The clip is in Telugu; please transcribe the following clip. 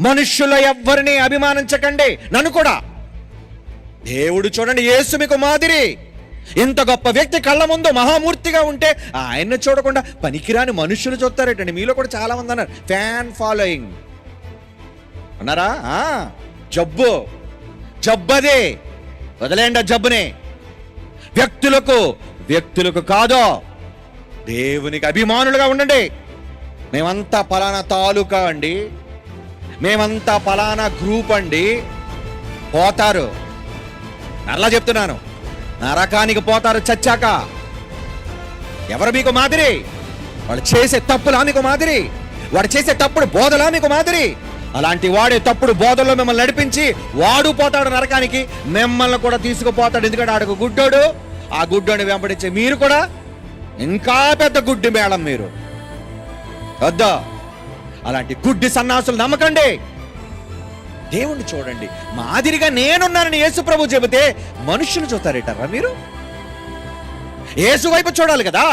మనుష్యుల ఎవ్వరిని అభిమానించకండి, నన్ను కూడా. దేవుడు చూడండి, యేసు మీకు మాదిరి. ఇంత గొప్ప వ్యక్తి కళ్ళ ముందు మహామూర్తిగా ఉంటే ఆయన్ని చూడకుండా పనికిరాని మనుష్యులు చూస్తారేటండి. మీలో కూడా చాలా మంది అన్నారు ఫ్యాన్ ఫాలోయింగ్ అన్నారా? జబ్బదే, వదిలేండి ఆ జబ్బుని. వ్యక్తులకు కాదో, దేవునికి అభిమానులుగా ఉండండి. మేమంతా పలానా తాలూకా అండి, మేమంతా పలానా గ్రూప్ అండి. పోతారు, అలా చెప్తున్నాను, నరకానికి పోతారు చచ్చాక. ఎవరు మీకు మాదిరి? వాళ్ళు చేసే తప్పులా మీకు మాదిరి? వాడు చేసే తప్పుడు బోధలా మీకు మాదిరి? అలాంటి వాడే తప్పుడు బోధల్లో మిమ్మల్ని నడిపించి వాడు పోతాడు నరకానికి, మిమ్మల్ని కూడా తీసుకుపోతాడు. ఎందుకంటే ఆడకు గుడ్డోడు, ఆ గుడ్డోని వెంబడించే మీరు కూడా ఇంకా పెద్ద గుడ్డి మేళం. మీరు వద్దా, అలాంటి గుడ్డి సన్నాసులు నమ్మకండి. దేవుణ్ణి చూడండి, మాదిరిగా నేనున్నానని యేసు ప్రభు చెబితే మనుషులు చూస్తారేటారా? మీరు యేసు వైపు చూడాలి కదా.